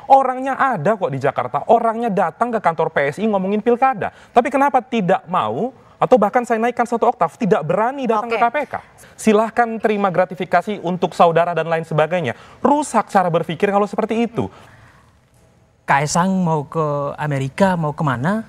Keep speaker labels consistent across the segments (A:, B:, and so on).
A: Orangnya ada kok di Jakarta, orangnya datang ke kantor PSI ngomongin pilkada. Tapi kenapa tidak mau, atau bahkan saya naikkan satu oktav, tidak berani datang ke KPK? Silahkan terima gratifikasi untuk saudara dan lain sebagainya. Rusak cara berpikir kalau seperti itu.
B: Kaisang mau ke Amerika, mau kemana,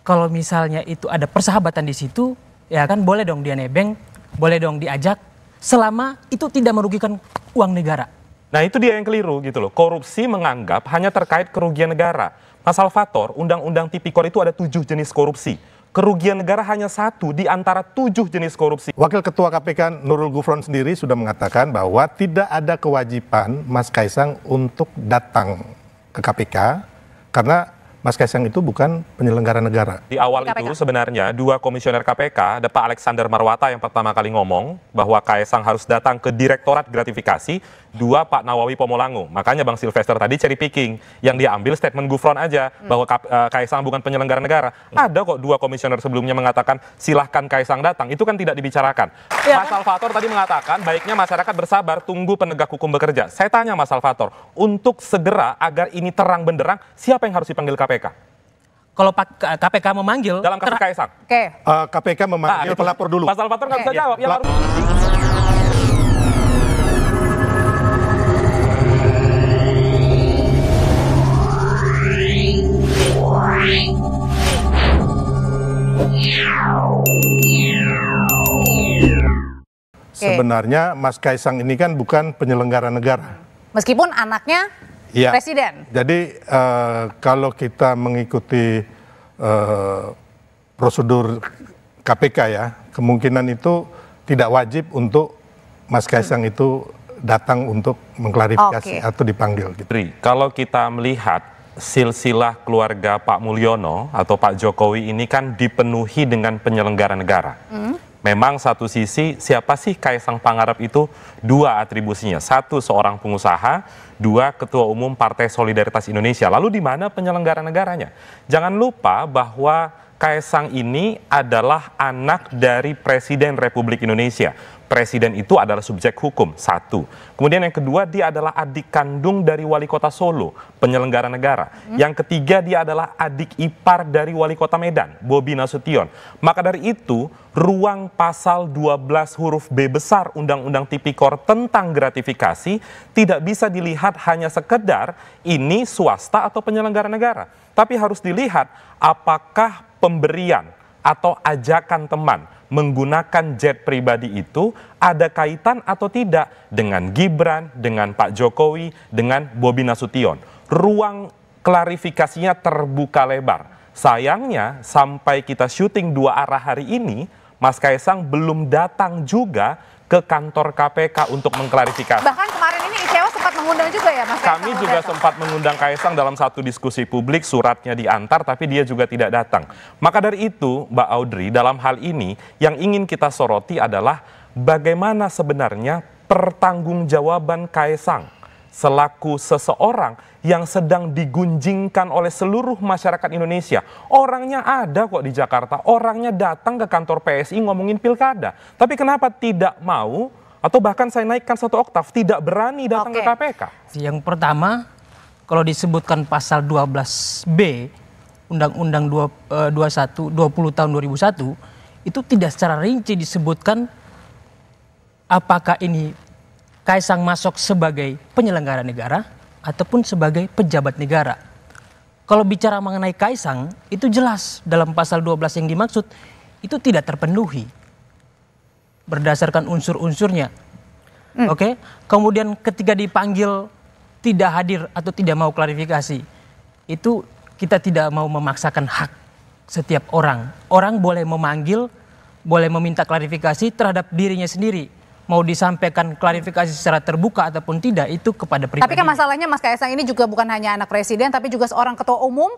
B: kalau misalnya itu ada persahabatan di situ, ya kan boleh dong dia nebeng, boleh dong diajak, selama itu tidak merugikan uang negara.
A: Nah itu dia yang keliru gitu loh. Korupsi menganggap hanya terkait kerugian negara. Mas Alfator, Undang-Undang Tipikor itu ada 7 jenis korupsi. Kerugian negara hanya 1 di antara 7 jenis korupsi.
C: Wakil Ketua KPK Nurul Gufron sendiri sudah mengatakan bahwa tidak ada kewajiban Mas Kaisang untuk datang ke KPK karena Mas Kaisang itu bukan penyelenggara negara.
A: Di awal itu sebenarnya 2 komisioner KPK, ada Pak Alexander Marwata yang pertama kali ngomong bahwa Kaisang harus datang ke Direktorat Gratifikasi, 2 Pak Nawawi Pomolango. Makanya Bang Silvester tadi cherry picking, yang dia ambil statement Gufron aja bahwa Kaisang bukan penyelenggara negara. Ada kok 2 komisioner sebelumnya mengatakan silahkan Kaisang datang, itu kan tidak dibicarakan. Mas Alfator tadi mengatakan baiknya masyarakat bersabar tunggu penegak hukum bekerja. Saya tanya Mas Alfator, untuk segera agar ini terang benderang, siapa yang harus dipanggil KPK?
B: Kalau KPK memanggil
A: dalam kasus Kaisang.
C: KPK memanggil pelapor dulu.
A: Mas Alfator nggak bisa jawab. Yang harus...
C: Sebenarnya Mas Kaisang ini kan bukan penyelenggara negara.
D: Meskipun anaknya presiden.
C: Jadi kalau kita mengikuti prosedur KPK ya, kemungkinan itu tidak wajib untuk Mas Kaisang itu datang untuk mengklarifikasi atau dipanggil. Gitu.
A: Kalau kita melihat silsilah keluarga Pak Mulyono atau Pak Jokowi ini kan dipenuhi dengan penyelenggara negara. Memang satu sisi siapa sih Kaisang Pangarep itu 2 atribusinya. 1 seorang pengusaha, 2 Ketua Umum Partai Solidaritas Indonesia. Lalu di mana penyelenggara negaranya? Jangan lupa bahwa Kaisang ini adalah anak dari Presiden Republik Indonesia. Presiden itu adalah subjek hukum, 1. Kemudian yang kedua, dia adalah adik kandung dari Wali Kota Solo, penyelenggara negara. Yang ketiga, dia adalah adik ipar dari Wali Kota Medan, Bobi Nasution. Maka dari itu, ruang pasal 12 huruf B besar Undang-Undang Tipikor tentang gratifikasi tidak bisa dilihat hanya sekedar ini swasta atau penyelenggara negara. Tapi harus dilihat apakah pemberian atau ajakan teman menggunakan jet pribadi itu ada kaitan atau tidak dengan Gibran, dengan Pak Jokowi, dengan Bobi Nasution. Ruang klarifikasinya terbuka lebar. Sayangnya sampai kita syuting 2 arah hari ini, Mas Kaisang belum datang juga ke kantor KPK untuk mengklarifikasi.
D: Bahkan kemarin ini ICW sempat mengundang juga ya Mas Kaisang?
A: Kami juga sempat mengundang Kaisang dalam satu diskusi publik, suratnya diantar tapi dia juga tidak datang. Maka dari itu Mbak Audrey, dalam hal ini yang ingin kita soroti adalah bagaimana sebenarnya pertanggungjawaban Kaisang selaku seseorang yang sedang digunjingkan oleh seluruh masyarakat Indonesia. Orangnya ada kok di Jakarta, orangnya datang ke kantor PSI ngomongin pilkada. Tapi kenapa tidak mau, atau bahkan saya naikkan satu oktav, tidak berani datang ke KPK?
B: Yang pertama, kalau disebutkan pasal 12B Undang-Undang 20 tahun 2001, itu tidak secara rinci disebutkan apakah ini Kaisang masuk sebagai penyelenggara negara ataupun sebagai pejabat negara. Kalau bicara mengenai Kaisang, itu jelas dalam pasal 12 yang dimaksud, itu tidak terpenuhi berdasarkan unsur-unsurnya. Kemudian ketika dipanggil tidak hadir atau tidak mau klarifikasi, itu kita tidak mau memaksakan hak setiap orang. Orang boleh memanggil, boleh meminta klarifikasi terhadap dirinya sendiri. Mau disampaikan klarifikasi secara terbuka ataupun tidak, itu kepada pribadi.
D: Tapi kan masalahnya Mas Kaisang ini juga bukan hanya anak presiden, tapi juga seorang ketua umum,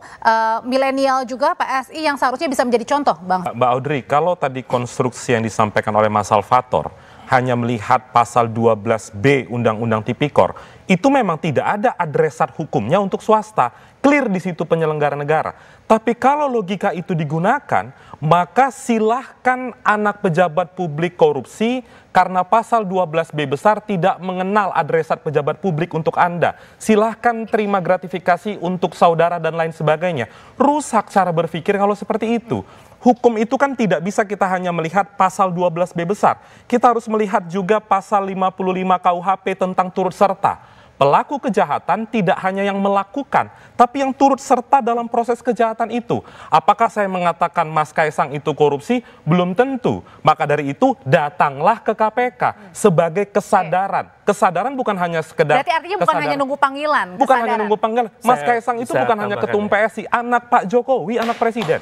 D: milenial juga PSI yang seharusnya bisa menjadi contoh, Bang.
A: Mbak Audrey, kalau tadi konstruksi yang disampaikan oleh Mas Alfator hanya melihat pasal 12B Undang-Undang Tipikor, itu memang tidak ada adresat hukumnya untuk swasta. Clear di situ penyelenggara negara. Tapi kalau logika itu digunakan, maka silahkan anak pejabat publik korupsi karena pasal 12B besar tidak mengenal adresat pejabat publik untuk Anda. Silahkan terima gratifikasi untuk saudara dan lain sebagainya. Rusak cara berpikir kalau seperti itu. Hukum itu kan tidak bisa kita hanya melihat pasal 12B besar. Kita harus melihat juga pasal 55 KUHP tentang turut serta. Pelaku kejahatan tidak hanya yang melakukan, tapi yang turut serta dalam proses kejahatan itu. Apakah saya mengatakan Mas Kaisang itu korupsi? Belum tentu. Maka dari itu datanglah ke KPK sebagai kesadaran. Kesadaran bukan hanya sekedar
D: Berarti artinya bukan hanya nunggu panggilan.
A: Bukan hanya nunggu panggilan. Mas Kaisang itu bukan hanya ketum PSI, anak Pak Jokowi, anak Presiden.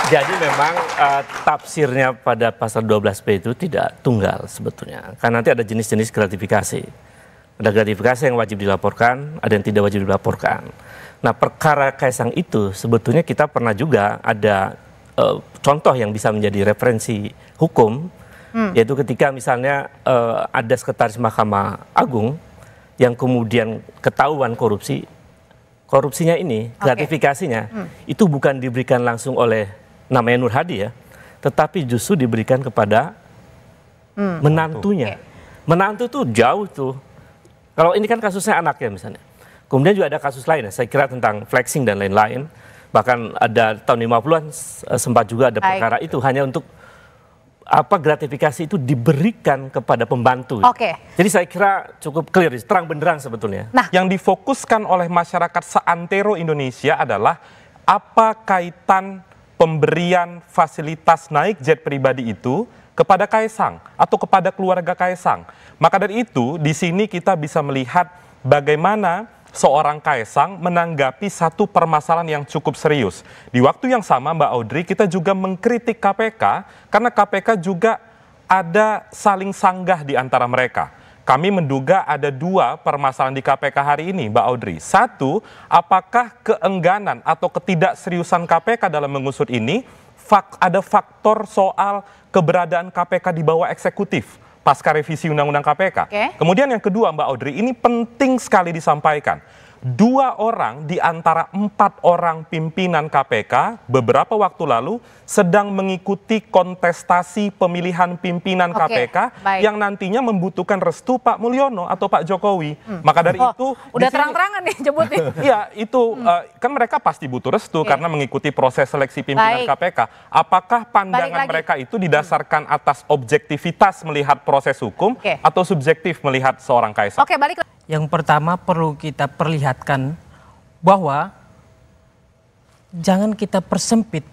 E: Jadi memang tafsirnya pada pasal 12B itu tidak tunggal sebetulnya. Karena nanti ada jenis-jenis gratifikasi. Ada gratifikasi yang wajib dilaporkan, ada yang tidak wajib dilaporkan. Nah, perkara Kaisang itu sebetulnya kita pernah juga ada contoh yang bisa menjadi referensi hukum, yaitu ketika misalnya ada sekretaris Mahkamah Agung yang kemudian ketahuan korupsinya ini, gratifikasinya itu bukan diberikan langsung oleh namanya Nur Hadi ya, tetapi justru diberikan kepada menantunya. Menantu tuh jauh tuh. Kalau ini kan kasusnya anaknya misalnya. Kemudian juga ada kasus lain ya, saya kira tentang flexing dan lain-lain. Bahkan ada tahun 50-an sempat juga ada perkara itu hanya untuk gratifikasi itu diberikan kepada pembantu. Jadi saya kira cukup clear, terang benderang sebetulnya.
A: Nah, yang difokuskan oleh masyarakat seantero Indonesia adalah apa kaitan pemberian fasilitas naik jet pribadi itu kepada Kaisang atau kepada keluarga Kaisang. Maka dari itu, di sini kita bisa melihat bagaimana seorang Kaisang menanggapi satu permasalahan yang cukup serius. Di waktu yang sama, Mbak Audrey, kita juga mengkritik KPK karena KPK juga ada saling sanggah di antara mereka. Kami menduga ada dua permasalahan di KPK hari ini, Mbak Audrey. Satu, apakah keengganan atau ketidakseriusan KPK dalam mengusut ini, ada faktor soal keberadaan KPK di bawah eksekutif pasca revisi Undang-Undang KPK. Kemudian yang kedua, Mbak Audrey, ini penting sekali disampaikan. 2 orang di antara 4 orang pimpinan KPK beberapa waktu lalu sedang mengikuti kontestasi pemilihan pimpinan KPK yang nantinya membutuhkan restu Pak Mulyono atau Pak Jokowi. Maka dari itu
D: udah terang-terangan nih jemputnya.
A: Iya, itu kan mereka pasti butuh restu karena mengikuti proses seleksi pimpinan KPK. Apakah pandangan mereka itu didasarkan atas objektivitas melihat proses hukum atau subjektif melihat seorang Kaisang?
D: Balik lagi.
B: Yang pertama perlu kita perlihatkan bahwa jangan kita persempit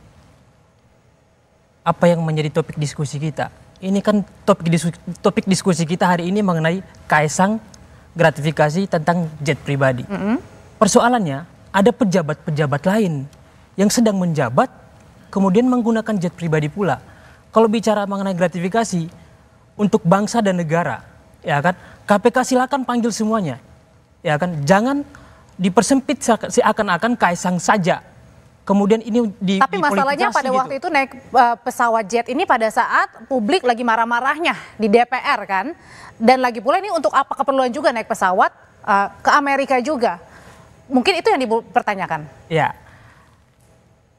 B: apa yang menjadi topik diskusi kita. Ini kan topik diskusi kita hari ini mengenai Kaisang gratifikasi tentang jet pribadi. Persoalannya ada pejabat-pejabat lain yang sedang menjabat kemudian menggunakan jet pribadi pula. Kalau bicara mengenai gratifikasi untuk bangsa dan negara, ya kan, KPK silakan panggil semuanya, ya kan, jangan dipersempit seakan-akan Kaisang saja. Kemudian ini
D: Tapi masalahnya pada waktu itu naik pesawat jet ini pada saat publik lagi marah-marahnya di DPR kan, dan lagi pula ini untuk apa keperluan juga naik pesawat ke Amerika juga, mungkin itu yang dipertanyakan.
B: Ya,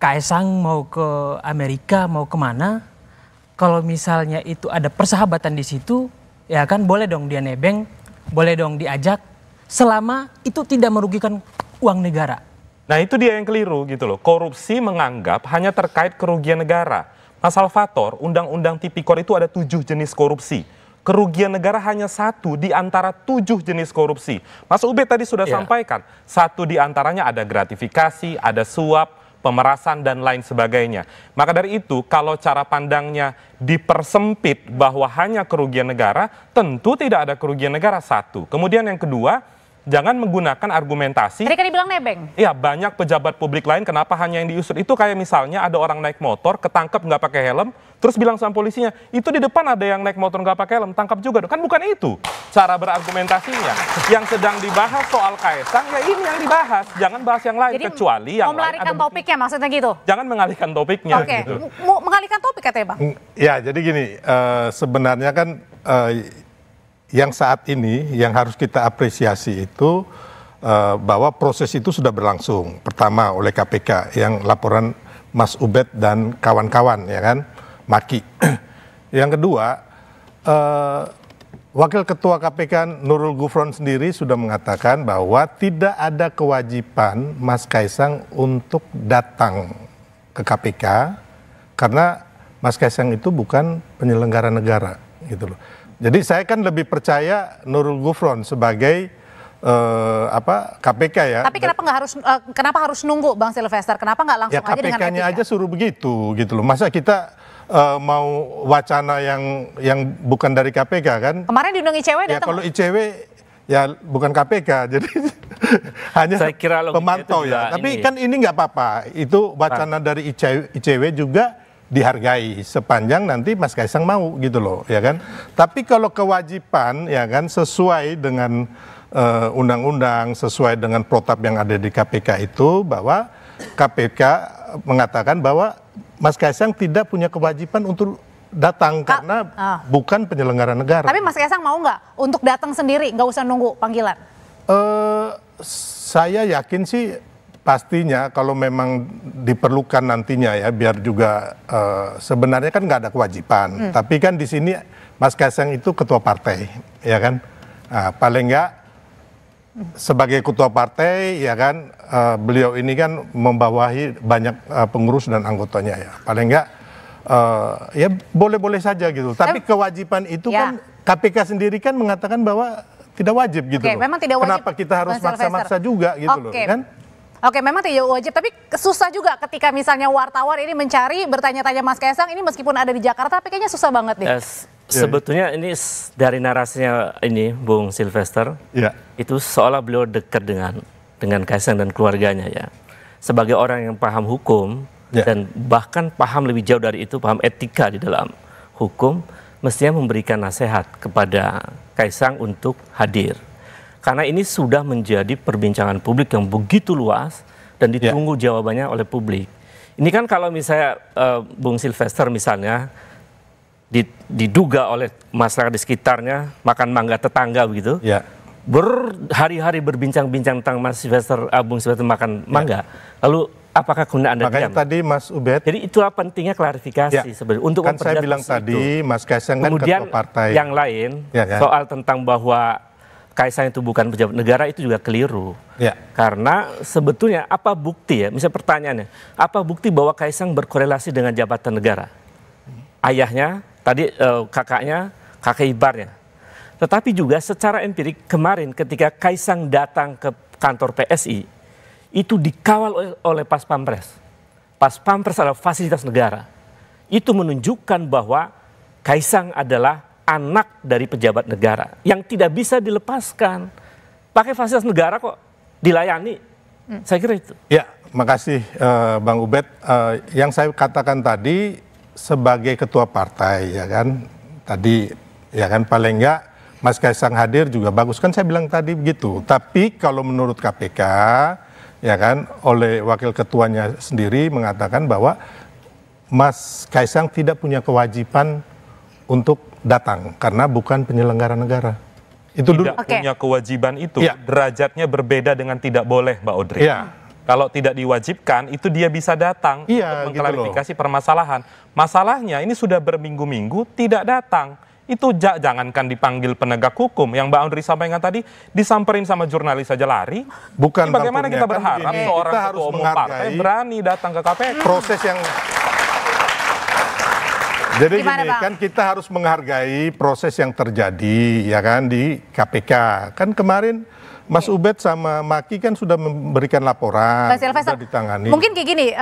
B: Kaisang mau ke Amerika mau kemana? Kalau misalnya itu ada persahabatan di situ, ya kan boleh dong dia nebeng, boleh dong diajak, selama itu tidak merugikan uang negara.
A: Nah itu dia yang keliru gitu loh. Korupsi menganggap hanya terkait kerugian negara. Mas Alfator, Undang-Undang Tipikor itu ada 7 jenis korupsi. Kerugian negara hanya 1 di antara 7 jenis korupsi. Mas Ubed tadi sudah sampaikan, 1 di antaranya ada gratifikasi, ada suap, pemerasan dan lain sebagainya. Maka dari itu kalau cara pandangnya dipersempit bahwa hanya kerugian negara, tentu tidak ada kerugian negara. 1. Kemudian yang kedua, jangan menggunakan argumentasi.
D: Tadi kan dibilang nebeng.
A: Iya, banyak pejabat publik lain kenapa hanya yang diusut itu kayak misalnya ada orang naik motor, ketangkep nggak pakai helm, terus bilang sama polisinya, itu di depan ada yang naik motor nggak pakai helm, tangkap juga. Kan bukan itu cara berargumentasinya. Yang sedang dibahas soal Kaisang, ya ini yang dibahas. Jangan bahas yang lain. Jadi, kecuali yang lain.
D: Mau melarikan topiknya maksudnya gitu?
A: Jangan mengalihkan topiknya.
D: Gitu. Mau mengalihkan topik katanya Bang?
C: Ya, jadi gini, sebenarnya kan yang saat ini yang harus kita apresiasi itu bahwa proses itu sudah berlangsung. Pertama oleh KPK yang laporan Mas Ubed dan kawan-kawan ya kan, Maki. Yang kedua, Wakil Ketua KPK Nurul Gufron sendiri sudah mengatakan bahwa tidak ada kewajiban Mas Kaisang untuk datang ke KPK karena Mas Kaisang itu bukan penyelenggara negara, gitu loh. Jadi saya kan lebih percaya Nurul Gufron sebagai KPK ya.
D: Tapi kenapa harus nunggu Bang Silvester? Kenapa nggak langsung aja dengan
C: KPK-nya
D: etika?
C: aja suruh begitu, gitu loh. Masa kita mau wacana yang bukan dari KPK kan?
D: Kemarin diundang ICW
C: Ya
D: datang.
C: kalau ICW ya bukan KPK, jadi hanya
E: Saya kira logikanya
C: pemantau
E: itu juga
C: ya. Tapi
E: ini.
C: kan ini nggak apa-apa. Itu wacana dari ICW juga dihargai sepanjang nanti Mas Kaisang mau, gitu loh, ya kan. Tapi kalau kewajiban ya kan sesuai dengan undang-undang, sesuai dengan protap yang ada di KPK itu, bahwa KPK mengatakan bahwa Mas Kaisang tidak punya kewajiban untuk datang karena bukan penyelenggara negara.
D: Tapi Mas Kaisang mau nggak untuk datang sendiri, nggak usah nunggu panggilan?
C: Saya yakin sih pastinya kalau memang diperlukan nantinya ya, biar juga sebenarnya kan nggak ada kewajiban. Tapi kan di sini Mas Kaisang itu ketua partai, ya kan. Nah, paling nggak sebagai ketua partai ya kan, beliau ini kan membawahi banyak pengurus dan anggotanya ya. Paling nggak ya boleh-boleh saja gitu. Tapi kewajiban itu kan KPK sendiri kan mengatakan bahwa tidak wajib gitu loh.
D: Memang tidak wajib.
C: Kenapa kita harus maksa-maksa juga gitu loh kan?
D: Oke, memang tidak wajib, tapi susah juga ketika misalnya wartawan ini mencari, bertanya-tanya Mas Kaisang ini meskipun ada di Jakarta, tapi kayaknya susah banget nih.
E: Sebetulnya ini dari narasinya ini, Bung Silvester, itu seolah beliau dekat dengan Kaisang dan keluarganya ya. Sebagai orang yang paham hukum dan bahkan paham lebih jauh dari itu, paham etika di dalam hukum, mestinya memberikan nasihat kepada Kaisang untuk hadir. Karena ini sudah menjadi perbincangan publik yang begitu luas dan ditunggu jawabannya oleh publik. Ini kan kalau misalnya Bung Silvester misalnya diduga oleh masyarakat di sekitarnya makan mangga tetangga begitu, berhari-hari berbincang-bincang tentang Bung Silvester makan mangga, lalu apakah kemudian Anda
C: makanya
E: diam?
C: tadi Mas Ubed,
E: jadi itulah pentingnya klarifikasi sebenarnya untuk
C: kan saya bilang tadi Mas Kaisang kan
E: kemudian
C: ketua partai.
E: Yang lain soal tentang bahwa Kaisang itu bukan pejabat negara itu juga keliru. Karena sebetulnya apa bukti ya, misalnya pertanyaannya, apa bukti bahwa Kaisang berkorelasi dengan jabatan negara? Ayahnya, tadi kakaknya, kakak iparnya. Tetapi juga secara empirik kemarin ketika Kaisang datang ke kantor PSI, itu dikawal oleh Pas Pampres. Pas Pampres adalah fasilitas negara. Itu menunjukkan bahwa Kaisang adalah anak dari pejabat negara yang tidak bisa dilepaskan. Pakai fasilitas negara kok dilayani. Saya kira itu.
C: Ya, makasih Bang Ubed. Yang saya katakan tadi sebagai ketua partai ya kan, tadi ya kan paling nggak Mas Kaisang hadir juga bagus kan, saya bilang tadi begitu. Tapi kalau menurut KPK ya kan, oleh wakil ketuanya sendiri mengatakan bahwa Mas Kaisang tidak punya kewajiban untuk datang karena bukan penyelenggara negara. Itu
A: tidak punya kewajiban itu derajatnya berbeda dengan tidak boleh, Mbak Audrey. Kalau tidak diwajibkan itu dia bisa datang untuk mengklarifikasi permasalahan. Masalahnya ini sudah berminggu-minggu tidak datang. Itu jangankan dipanggil penegak hukum, yang Mbak Audrey sampaikan tadi disamperin sama jurnalis saja lari.
C: Bukan.
A: Bagaimana kita berharap seorang
C: kita
A: ketua umum partai berani datang ke KPK?
C: Proses yang jadi gini, kan kita harus menghargai proses yang terjadi ya kan di KPK. Kan kemarin Mas Ubed sama Maki kan sudah memberikan laporan, sudah ditangani.
D: Mungkin kayak gini,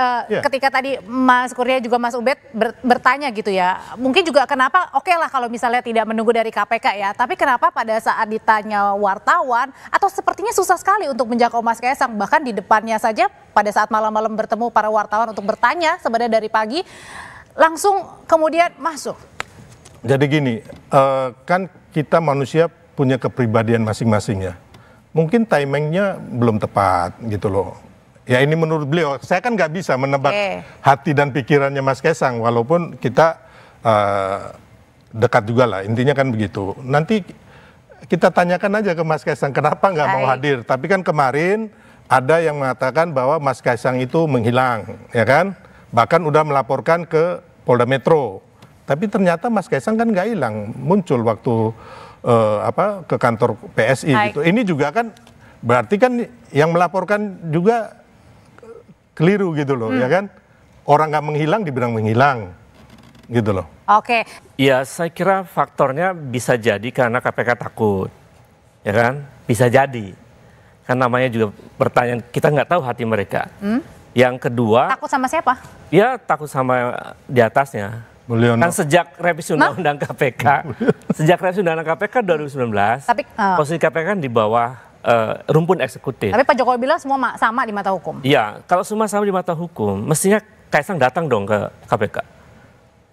D: ketika tadi Mas Kurnia juga Mas Ubed bertanya gitu ya, mungkin juga kenapa oke lah kalau misalnya tidak menunggu dari KPK ya, tapi kenapa pada saat ditanya wartawan, atau sepertinya susah sekali untuk menjangkau Mas Kaisang, bahkan di depannya saja pada saat malam-malam bertemu para wartawan untuk bertanya sebenarnya dari pagi, langsung kemudian masuk.
C: Jadi gini, kan kita manusia punya kepribadian masing-masing ya. Mungkin timingnya belum tepat gitu loh. Ya ini menurut beliau, saya kan nggak bisa menebak hati dan pikirannya Mas Kaisang, walaupun kita dekat juga lah, intinya kan begitu. Nanti kita tanyakan aja ke Mas Kaisang kenapa nggak mau hadir. Tapi kan kemarin ada yang mengatakan bahwa Mas Kaisang itu menghilang, ya kan? Bahkan udah melaporkan ke Polda Metro. Tapi ternyata Mas Kaisang kan nggak hilang, muncul waktu ke kantor PSI gitu. Ini juga kan berarti kan yang melaporkan juga keliru gitu loh, ya kan? Orang nggak menghilang dibilang menghilang, gitu loh.
D: Oke.
E: Ya, saya kira faktornya bisa jadi karena KPK takut, ya kan? Bisa jadi, kan namanya juga pertanyaan, kita nggak tahu hati mereka. Yang kedua,
D: Takut sama siapa?
E: ya takut sama di atasnya.
C: Mulyono.
E: Kan sejak revisi undang-undang KPK, sejak revisi undang-undang KPK 2019,
D: Tapi,
E: posisi KPK kan di bawah rumpun eksekutif.
D: Tapi Pak Jokowi bilang semua sama di mata hukum.
E: Iya, kalau semua sama di mata hukum, mestinya Kaisang datang dong ke KPK.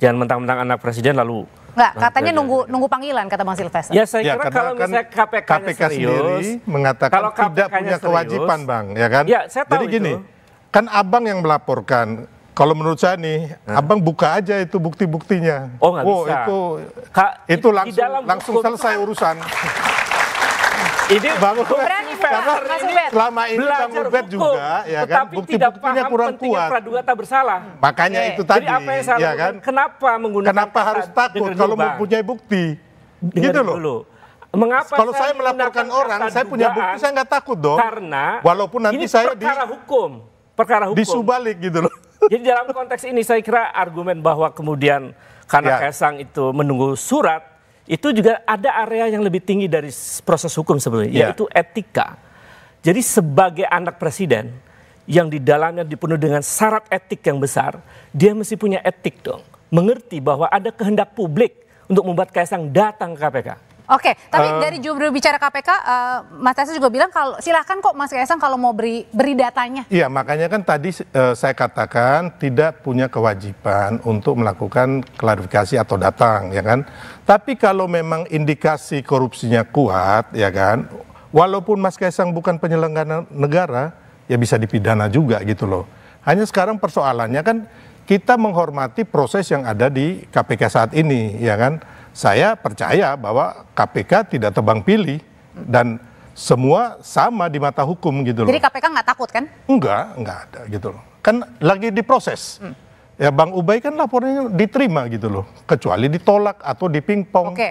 E: Jangan mentang-mentang anak presiden lalu.
D: Enggak, katanya nunggu panggilan kata Bang Silvester.
E: Ya saya kira
C: karena
E: kalau
C: kan
E: misalnya KPK serius,
C: sendiri mengatakan
E: kalau
C: tidak
E: KPK-nya
C: punya
E: serius,
C: kewajiban, Bang, ya kan?
E: Ya, saya tahu
C: Jadi gini,
E: itu.
C: kan Abang yang melaporkan. Kalau menurut saya nih, Abang buka aja itu bukti-buktinya.
E: Oh, nggak bisa.
C: Itu
E: di dalam
C: langsung
E: hukum-
C: selesai urusan.
E: Ini
C: Bang
D: Berani, Pak. Mas Ubed.
C: selama ini Bang
E: belajar
C: Ubed
E: hukum,
C: juga, ya kan,
E: tetapi tidak
C: bukti-buktinya
E: paham
C: kurang
E: pentingnya
C: kuat.
E: praduga tak bersalah.
C: Makanya itu tadi,
E: Jadi apa yang saya
C: ya
E: lakukan?
C: kan?
E: Kenapa menggunakan
C: Kenapa harus takut
E: dengerin
C: kalau
E: dulu, Bang.
C: mempunyai bukti?
E: Dengerin
C: Gitu loh.
E: dulu. Mengapa
C: Kalau saya melaporkan
E: menggunakan
C: orang,
E: kata
C: saya punya bukti,
E: dugaan?
C: saya nggak takut dong.
E: Karena
C: walaupun nanti
E: ini
C: saya
E: perkara hukum.
C: disubalik gitu loh.
E: Jadi dalam konteks ini saya kira argumen bahwa kemudian karena
C: Ya.
E: Kaisang itu menunggu surat, itu juga ada area yang lebih tinggi dari proses hukum sebenarnya,
C: Ya.
E: yaitu etika. Jadi sebagai anak presiden yang di dalamnya dipenuhi dengan syarat etik yang besar, dia mesti punya etik dong. Mengerti bahwa ada kehendak publik untuk membuat Kaisang datang ke KPK.
D: Oke, tapi dari juru bicara KPK, Mas Kaisang juga bilang kalau silahkan kok Mas Kaisang kalau mau beri datanya.
C: Iya, makanya kan tadi saya katakan tidak punya kewajiban untuk melakukan klarifikasi atau datang, ya kan. Tapi kalau memang indikasi korupsinya kuat, ya kan, walaupun Mas Kaisang bukan penyelenggara negara, ya bisa dipidana juga gitu loh. Hanya sekarang persoalannya kan kita menghormati proses yang ada di KPK saat ini, ya kan. Saya percaya bahwa KPK tidak tebang pilih dan semua sama di mata hukum gitu loh.
D: Jadi KPK nggak takut kan?
C: Enggak ada gitu loh. Kan lagi diproses. Ya Bang Ubay kan laporannya diterima gitu loh. Kecuali ditolak atau dipingpong.
D: Oke.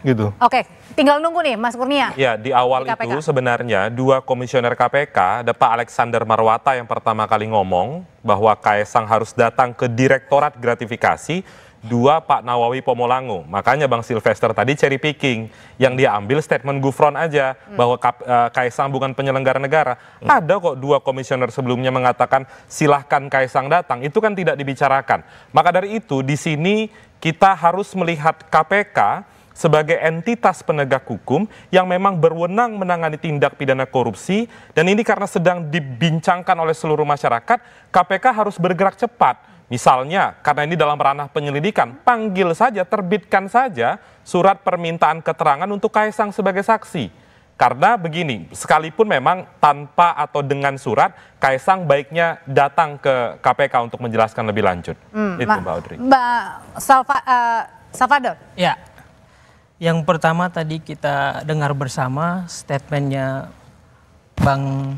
C: Gitu.
D: Oke, tinggal nunggu nih Mas Kurnia.
A: Ya, di awal
D: Di KPK.
A: itu sebenarnya dua komisioner KPK, ada Pak Alexander Marwata yang pertama kali ngomong bahwa Kaisang harus datang ke Direktorat Gratifikasi, dua Pak Nawawi Pomolango. Makanya Bang Silvester tadi cherry picking, yang dia ambil statement Gufron aja bahwa Kaisang bukan penyelenggara negara. Ada kok dua komisioner sebelumnya mengatakan silahkan Kaisang datang, itu kan tidak dibicarakan. Maka dari itu di sini kita harus melihat KPK sebagai entitas penegak hukum yang memang berwenang menangani tindak pidana korupsi, dan ini karena sedang dibincangkan oleh seluruh masyarakat, KPK harus bergerak cepat. Misalnya, karena ini dalam ranah penyelidikan, panggil saja, terbitkan saja surat permintaan keterangan untuk Kaisang sebagai saksi. Karena begini, sekalipun memang tanpa atau dengan surat, Kaisang baiknya datang ke KPK untuk menjelaskan lebih lanjut. Itu Mbak Audrey.
D: Mbak Salvador.
B: Ya, yang pertama tadi kita dengar bersama statementnya Bang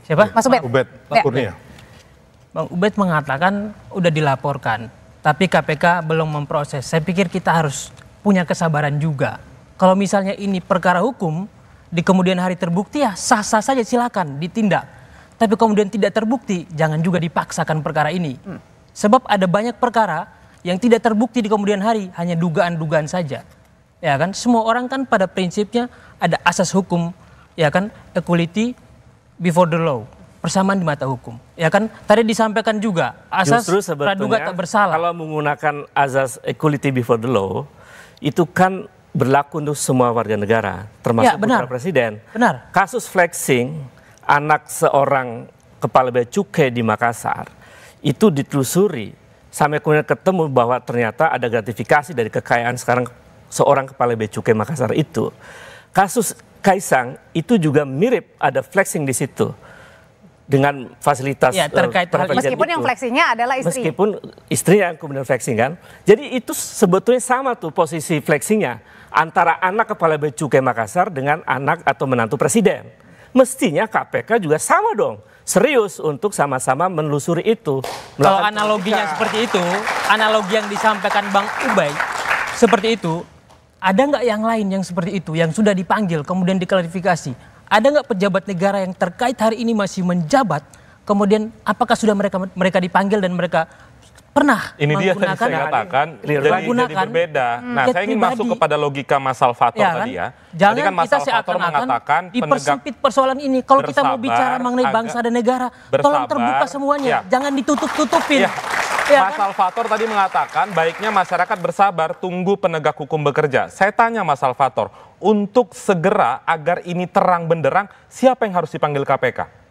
B: siapa?
D: Mas Ubed.
C: Ubed
D: Ya.
C: Kurnia.
B: Bang Ubed mengatakan udah dilaporkan, tapi KPK belum memproses. Saya pikir kita harus punya kesabaran juga. Kalau misalnya ini perkara hukum, di kemudian hari terbukti ya sah-sah saja silakan ditindak. Tapi kemudian tidak terbukti, jangan juga dipaksakan perkara ini. Sebab ada banyak perkara yang tidak terbukti di kemudian hari, hanya dugaan-dugaan saja. Ya kan, semua orang kan pada prinsipnya ada asas hukum, ya kan, equality before the law. Persamaan di mata hukum, ya kan? Tadi disampaikan juga asas
E: Justru sebetulnya
B: praduga tak bersalah.
E: kalau menggunakan azas equality before the law, itu kan berlaku untuk semua warga negara, termasuk
B: Ya, benar.
E: putra presiden.
B: Benar.
E: Kasus flexing anak seorang kepala bea cukai di Makassar itu ditelusuri sampai kemudian ketemu bahwa ternyata ada gratifikasi dari kekayaan sekarang seorang kepala bea cukai Makassar itu. Kasus Kaisang itu juga mirip, ada flexing di situ. Dengan fasilitas
B: Ya, terkait hal ini.
D: Meskipun yang fleksinya adalah istri.
E: Meskipun istri yang kemudian flexing kan. Jadi itu sebetulnya sama tuh posisi flexingnya antara anak kepala bea cukai Makassar dengan anak atau menantu presiden. mestinya KPK juga sama dong, serius untuk sama-sama menelusuri itu.
B: Kalau analoginya seperti itu, analogi yang disampaikan Bang Ubay seperti itu, ada nggak yang lain yang seperti itu, yang sudah dipanggil kemudian diklarifikasi? Ada nggak pejabat negara yang terkait hari ini masih menjabat, kemudian apakah sudah mereka dipanggil dan mereka pernah
A: ini dia yang saya katakan jadi berbeda. Nah, saya ingin masuk kepada logika Mas Salvator
B: ya, kan?
A: tadi ya.
B: Jangan
A: tadi kan Mas
B: kita
A: Salvator mengatakan
B: dipersempit persoalan ini. Kalau kita mau bicara mengenai bangsa dan negara, tolong terbuka semuanya, jangan ditutup-tutupin.
A: Ya, Mas Salvator tadi mengatakan baiknya masyarakat bersabar, tunggu penegak hukum bekerja. Saya tanya Mas Salvator, untuk segera agar ini terang benderang, siapa yang harus dipanggil KPK?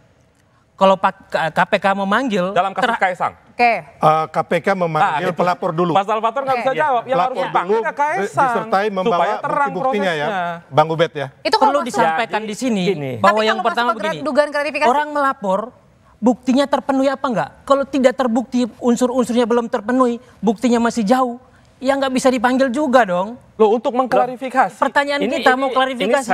B: Kalau KPK memanggil
A: dalam kasus Kaisang.
C: KPK memanggil pelapor dulu.
A: Mas Salvator nggak bisa jawab. Yang harus dipanggil Kaisang.
C: Disertai membawa bukti-buktinya ya, Bang Ubed ya.
B: Itu perlu disampaikan di sini bahwa yang pertama begini, orang melapor buktinya terpenuhi apa enggak? Kalau tidak terbukti unsur-unsurnya belum terpenuhi, buktinya masih jauh, ya nggak bisa dipanggil juga dong.
A: Loh, untuk mengklarifikasi.
B: Pertanyaan kita mau klarifikasi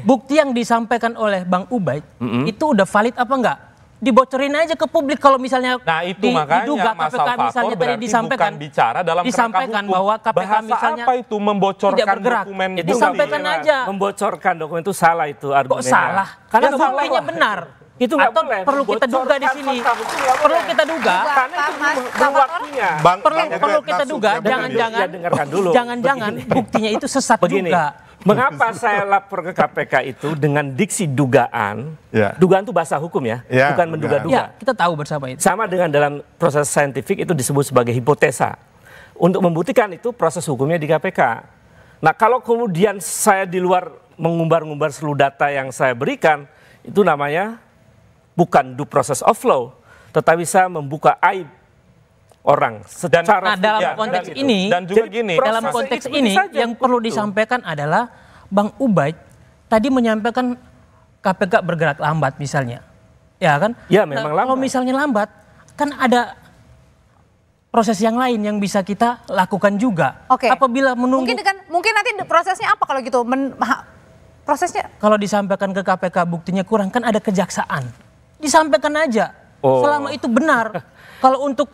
B: bukti yang disampaikan oleh Bang Ubaid itu udah valid apa enggak? Dibocorin aja ke publik kalau misalnya
A: diduga KPK misalnya tadi disampaikan bicara dalam
B: disampaikan bahwa KPK misalnya
A: apa itu membocorkan dokumen
B: itu disampaikan aja.
E: Membocorkan dokumen itu salah itu argumennya.
B: Kok salah? Karena buktinya benar.
E: Itu nggak boleh.
B: Perlu kita duga di sini. Perlu kita duga.
E: Karena itu berwaktunya.
B: Perlu kita duga. Jangan-jangan buktinya itu sesat juga.
E: Mengapa saya lapor ke KPK itu dengan diksi dugaan? Dugaan itu bahasa hukum ya, bukan menduga-duga.
B: Ya, kita tahu bersama itu.
E: Sama dengan dalam proses saintifik itu disebut sebagai hipotesa. Untuk membuktikan itu proses hukumnya di KPK. Nah, kalau kemudian saya di luar mengumbar-ngumbar seluruh data yang saya berikan, itu namanya bukan due process of law, tetapi saya membuka aib orang secara
B: dalam konteks ini dan juga gini, dalam konteks ini yang perlu disampaikan adalah Bang Ubaid tadi menyampaikan KPK bergerak lambat misalnya, ya kan?
E: Ya memang lambat.
B: Kalau misalnya lambat, kan ada proses yang lain yang bisa kita lakukan juga. Apabila menunggu.
D: Mungkin nanti prosesnya apa kalau gitu? Prosesnya?
B: Kalau disampaikan ke KPK buktinya kurang, kan ada kejaksaan. Disampaikan aja. Selama itu benar. Kalau untuk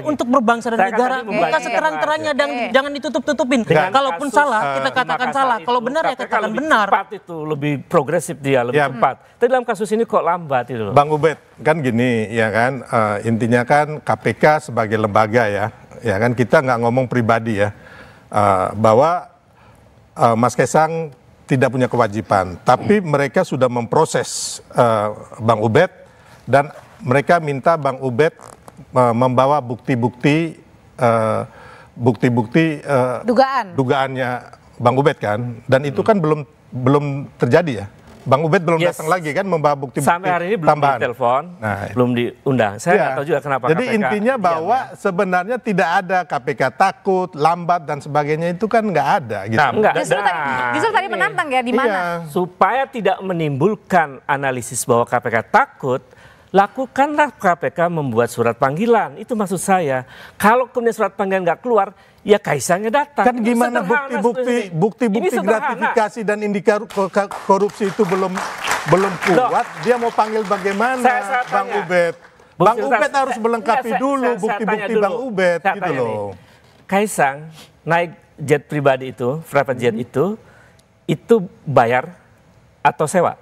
B: untuk berbangsa dan negara, kita seterang-terangnya dan jangan ditutup-tutupin. Kalaupun salah, kita katakan salah. Kalau benar ya katakan benar.
E: Cepat itu lebih progresif dia, lebih cepat. Tapi dalam kasus ini kok lambat itu loh.
C: Bang Ubed, kan gini ya kan, intinya kan KPK sebagai lembaga ya kan kita nggak ngomong pribadi ya, bahwa Mas Kaisang tidak punya kewajiban, tapi mereka sudah memproses Bang Ubed dan mereka minta Bang Ubed membawa bukti-bukti dugaannya Bang Ubed kan, dan itu kan belum terjadi ya. Bang Ubed belum datang lagi kan membawa bukti-bukti
E: sampai hari ini belum ditelepon, belum diundang. Saya nggak tahu juga kenapa.
C: Jadi KPK, intinya bahwa sebenarnya tidak ada KPK takut, lambat dan sebagainya itu kan nggak ada gitu.
D: Justru tadi menantang ya di mana?
E: Supaya tidak menimbulkan analisis bahwa KPK takut, lakukanlah KPK membuat surat panggilan. Itu maksud saya. Kalau kemudian surat panggilan nggak keluar, ya Kaisangnya datang.
C: Kan gimana bukti-bukti gratifikasi dan indikator korupsi itu belum kuat. Dia mau panggil bagaimana, Bang Ubed? Bang Ubed harus melengkapi dulu bukti-bukti Bang Ubed gitu loh.
E: Kaisang naik jet pribadi itu, private jet itu bayar atau sewa?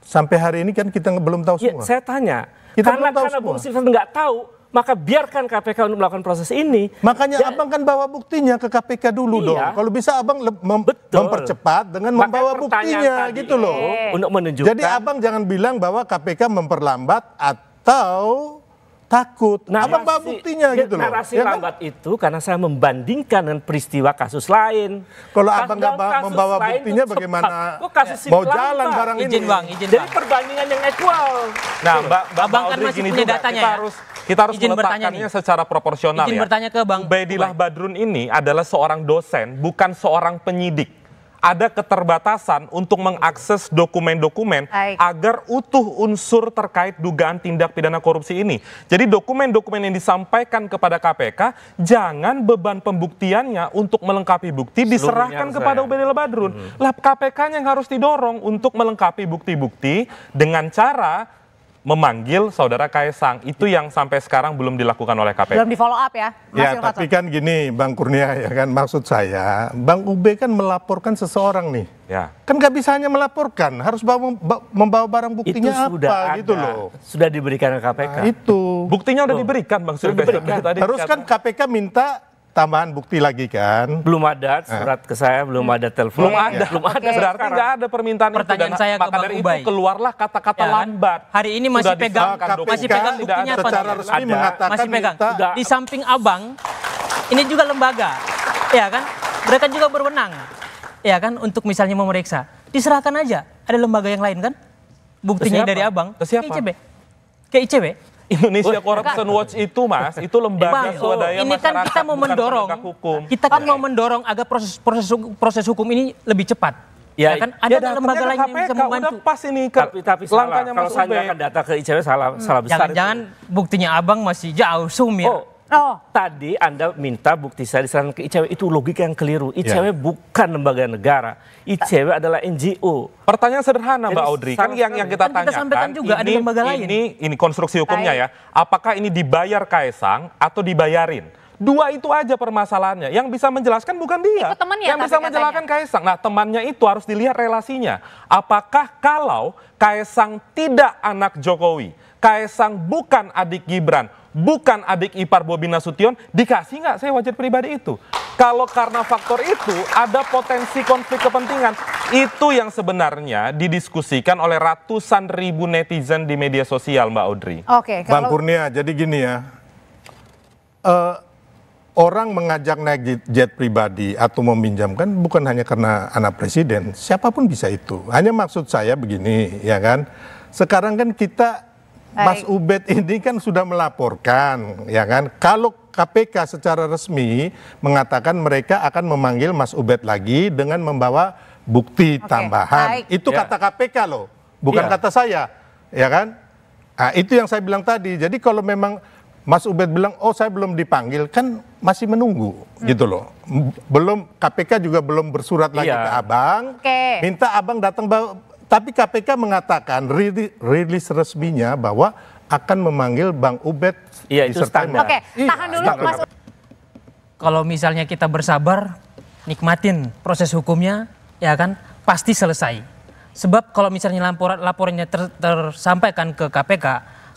C: Sampai hari ini kan kita belum tahu semua.
E: Saya tanya, karena Bung Silvan nggak tahu, maka biarkan KPK untuk melakukan proses ini.
C: Makanya abang kan bawa buktinya ke KPK dulu dong. Kalau bisa abang mempercepat dengan membawa buktinya gitu loh.
E: Untuk menunjukkan.
C: Jadi abang jangan bilang bahwa KPK memperlambat atau takut. Abang bawa buktinya gitu loh.
E: Narasi lambat itu karena saya membandingkan dengan peristiwa kasus lain.
C: Kalau abang nggak membawa buktinya bagaimana mau jalan barang ini?
E: Jadi perbandingan yang equal.
A: Nah,
B: Abang kan masih punya datanya ya.
A: Kita harus meletakkannya secara proporsional ya.
B: Bertanya ke Bang
A: Ubaidillah Badrun ini adalah seorang dosen, bukan seorang penyidik. ada keterbatasan untuk mengakses dokumen-dokumen agar utuh unsur terkait dugaan tindak pidana korupsi ini. Jadi dokumen-dokumen yang disampaikan kepada KPK, jangan beban pembuktiannya untuk melengkapi bukti diserahkan kepada Ubedillah Badrun. Lah KPK-nya yang harus didorong untuk melengkapi bukti-bukti dengan cara memanggil saudara Kaesang. Itu yang sampai sekarang belum dilakukan oleh KPK.
D: Belum di follow up ya, Mas
C: Ya, tapi kan gini, Bang Kurnia, ya kan, maksud saya, Bang Ube kan melaporkan seseorang nih.
A: Ya.
C: Kan nggak bisa hanya melaporkan, harus membawa barang buktinya
E: itu sudah
C: apa
E: ada,
C: gitu loh.
E: sudah diberikan ke KPK.
C: Nah, itu.
A: Buktinya udah diberikan, Bang Surya.
C: Terus kan KPK minta tambahan bukti lagi kan.
E: Belum ada surat ke saya, belum ada telepon.
A: Belum ada. Berarti nggak ada permintaan
B: Pertanyaan
A: itu.
B: saya ke
A: Maka
B: Bang
A: dari
B: Ubay.
A: itu keluarlah kata-kata
B: Ya kan?
A: lambat.
B: Hari ini masih
A: Sudah
B: pegang,
A: diserahkan
B: masih
A: dokumen.
B: pegang buktinya apa?
C: secara
B: nih?
C: resmi
E: Ada.
C: mengatakan
B: Masih pegang.
C: minta
B: Di samping abang, ini juga lembaga, ya kan? Mereka juga berwenang, ya kan? Untuk misalnya memeriksa, diserahkan aja. Ada lembaga yang lain kan? Buktinya
A: Ke siapa?
B: dari abang.
A: Ke siapa?
B: ICB. Ke ICB.
A: Indonesia Corruption Watch itu, Mas, itu lembaga
B: Bang,
A: swadaya
B: ini kan
A: masyarakat,
B: kita mau
A: bukan
B: mendorong,
A: penegak hukum.
B: kita kan mau mendorong agar proses hukum ini lebih cepat.
E: Ya,
B: Ya kan?
A: Ya,
B: Ada lembaga
A: datangnya
B: lain
A: ke
B: yang bisa
A: KPK,
B: membantu.
A: udah pas ini ke
E: Tapi salah.
A: langkahnya
E: Kalau
A: Mas
E: saya
A: Ubed.
E: akan data ke ICW salah besar.
B: Jangan-jangan buktinya abang masih jauh, sumir.
E: Oh, tadi Anda minta bukti saya diserahkan ke ICW, itu logika yang keliru. ICW bukan lembaga negara. ICW adalah NGO.
A: Pertanyaan sederhana, Mbak
E: Jadi,
A: Audrey, kan yang kita
B: Kan kita
A: tanyakan
B: sampaikan juga ada lembaga lain.
A: ini konstruksi hukumnya ya. Apakah ini dibayar Kaesang atau dibayarin? Dua itu aja permasalahannya. Yang bisa menjelaskan bukan dia.
D: Itu temannya,
A: Yang
D: tapi
A: bisa menjelaskan Kaesang. Nah, temannya itu harus dilihat relasinya. Apakah kalau Kaesang tidak anak Jokowi, Kaesang bukan adik Gibran, bukan adik ipar Bobi Nasution, dikasih nggak saya wajar pribadi itu? Kalau karena faktor itu ada potensi konflik kepentingan. Itu yang sebenarnya didiskusikan oleh ratusan ribu netizen di media sosial, Mbak Audrey.
D: Oke,
C: Bang
D: kalau
C: Kurnia, jadi gini ya. Orang mengajak naik jet pribadi atau meminjamkan bukan hanya karena anak presiden, siapapun bisa itu. Hanya maksud saya begini, ya kan. Sekarang kan kita, Mas Ubed ini kan sudah melaporkan, ya kan. Kalau KPK secara resmi mengatakan mereka akan memanggil Mas Ubed lagi dengan membawa bukti tambahan. Itu kata KPK loh, bukan kata saya, ya kan. Nah, itu yang saya bilang tadi. Jadi kalau memang Mas Ubed bilang, oh saya belum dipanggil, kan masih menunggu gitu loh. Belum, KPK juga belum bersurat lagi ke abang, minta abang datang. Tapi KPK mengatakan rilis resminya bahwa akan memanggil Bang Ubed.
E: Iya, itu standar.
D: Oke, tahan dulu Mas.
B: Kalau misalnya kita bersabar, nikmatin proses hukumnya, ya kan, pasti selesai. Sebab kalau misalnya laporannya tersampaikan ke KPK,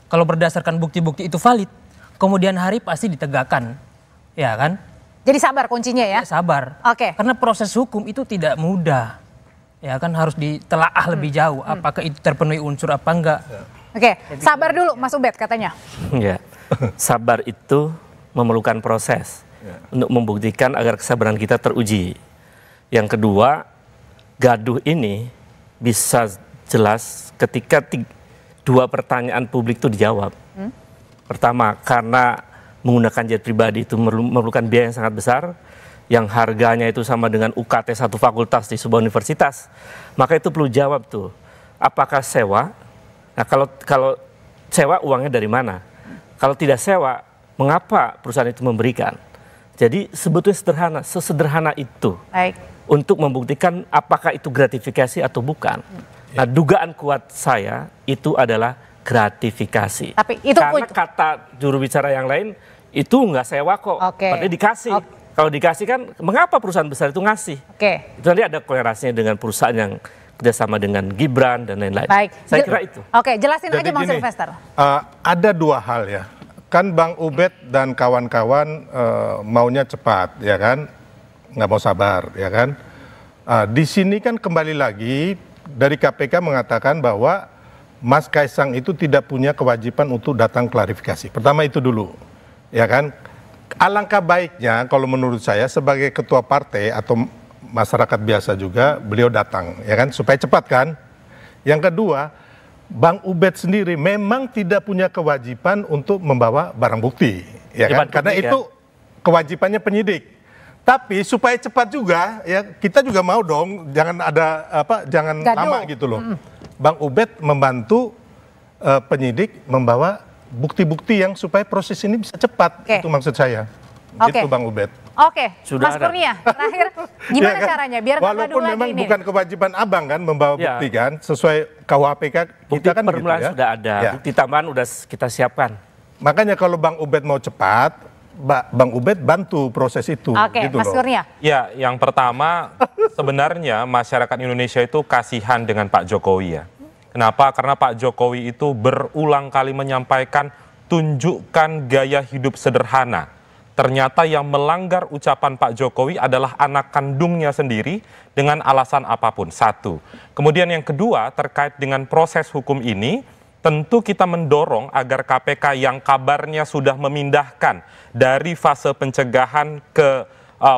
B: kalau berdasarkan bukti-bukti itu valid, kemudian hari pasti ditegakkan, ya kan?
D: Jadi sabar kuncinya ya?
B: Sabar.
D: Oke.
B: Karena proses hukum itu tidak mudah, ya kan, harus ditelaah lebih jauh. Apakah itu terpenuhi unsur apa enggak?
D: Oke, sabar dulu Mas Ubed katanya.
E: Ya, sabar itu memerlukan proses untuk membuktikan agar kesabaran kita teruji. Yang kedua, gaduh ini bisa jelas ketika dua pertanyaan publik itu dijawab. Pertama, karena menggunakan jet pribadi itu memerlukan biaya yang sangat besar, yang harganya itu sama dengan UKT satu fakultas di sebuah universitas, maka itu perlu jawab tuh, apakah sewa? Nah, kalau sewa uangnya dari mana? Kalau tidak sewa, mengapa perusahaan itu memberikan? Jadi sebetulnya sesederhana itu untuk membuktikan apakah itu gratifikasi atau bukan. Nah, dugaan kuat saya itu adalah gratifikasi.
D: Tapi itu
E: karena kata juru bicara yang lain itu nggak sewa kok, berarti dikasih. Kalau dikasih kan, mengapa perusahaan besar itu ngasih? Itu nanti ada kolerasinya dengan perusahaan yang kerjasama dengan Gibran dan lain-lain. Saya kira itu.
D: Oke, jelasin
C: Jadi
D: aja Bang
C: gini,
D: Sylvester.
C: Ada dua hal ya. Kan Bang Ubed dan kawan-kawan maunya cepat, ya kan? Nggak mau sabar, ya kan? Di sini kan kembali lagi dari KPK mengatakan bahwa Mas Kaesang itu tidak punya kewajiban untuk datang klarifikasi. Pertama itu dulu, ya kan? Alangkah baiknya kalau menurut saya sebagai ketua partai atau masyarakat biasa juga beliau datang, ya kan? Supaya cepat kan? Yang kedua, Bang Ubed sendiri memang tidak punya kewajiban untuk membawa barang bukti, ya kan? Karena itu kewajibannya penyidik. Tapi supaya cepat juga, ya kita juga mau dong, jangan
D: Gaduh.
C: lama gitu loh. Bang Ubed membantu penyidik membawa bukti-bukti yang supaya proses ini bisa cepat.
D: Oke.
C: Itu maksud saya.
D: Oke.
C: Itu Bang Ubed.
D: Oke,
E: Sudah
D: Mas
E: ada.
D: Kurnia, terakhir gimana
C: Iya kan?
D: caranya biar nggak
C: Walaupun
D: gaduh lagi
C: memang
D: ini?
C: bukan kewajiban abang kan membawa
E: Ya.
C: bukti kan, sesuai KUHPK
E: Bukti
C: kita kan
E: permulaan
C: gitu ya.
E: sudah ada,
C: Ya.
E: bukti tambahan udah kita siapkan.
C: Makanya kalau Bang Ubed mau cepat, Bang Ubed bantu proses itu.
D: Oke,
C: gitu
D: Mas
C: loh.
D: Kurnia.
A: Ya, yang pertama sebenarnya masyarakat Indonesia itu kasihan dengan Pak Jokowi ya. Kenapa? Karena Pak Jokowi itu berulang kali menyampaikan tunjukkan gaya hidup sederhana. Ternyata yang melanggar ucapan Pak Jokowi adalah anak kandungnya sendiri dengan alasan apapun. Satu. Kemudian yang kedua terkait dengan proses hukum ini, tentu kita mendorong agar KPK yang kabarnya sudah memindahkan dari fase pencegahan ke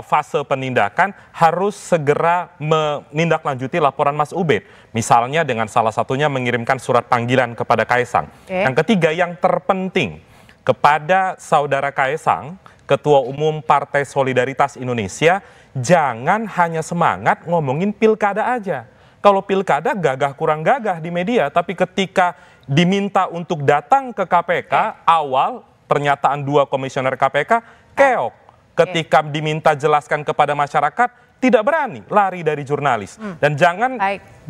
A: fase penindakan harus segera menindaklanjuti laporan Mas Ubed. Misalnya dengan salah satunya mengirimkan surat panggilan kepada Kaisang.
D: Oke.
A: Yang ketiga yang terpenting kepada saudara Kaisang, Ketua Umum Partai Solidaritas Indonesia, jangan hanya semangat ngomongin pilkada aja. Kalau pilkada gagah kurang gagah di media, tapi ketika diminta untuk datang ke KPK, awal pernyataan 2 komisioner KPK, keok. Ketika diminta jelaskan kepada masyarakat, tidak berani, lari dari jurnalis. Dan jangan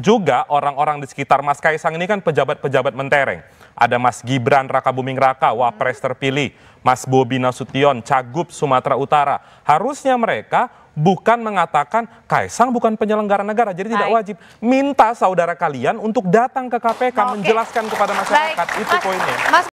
A: juga orang-orang di sekitar Mas Kaisang ini kan pejabat-pejabat mentereng. Ada Mas Gibran Rakabuming Raka, Wapres terpilih, Mas Bobi Nasution, Cagup Sumatera Utara. Harusnya mereka bukan mengatakan Kaisang bukan penyelenggara negara, jadi tidak wajib. Minta saudara kalian untuk datang ke KPK menjelaskan kepada masyarakat. Itu poinnya.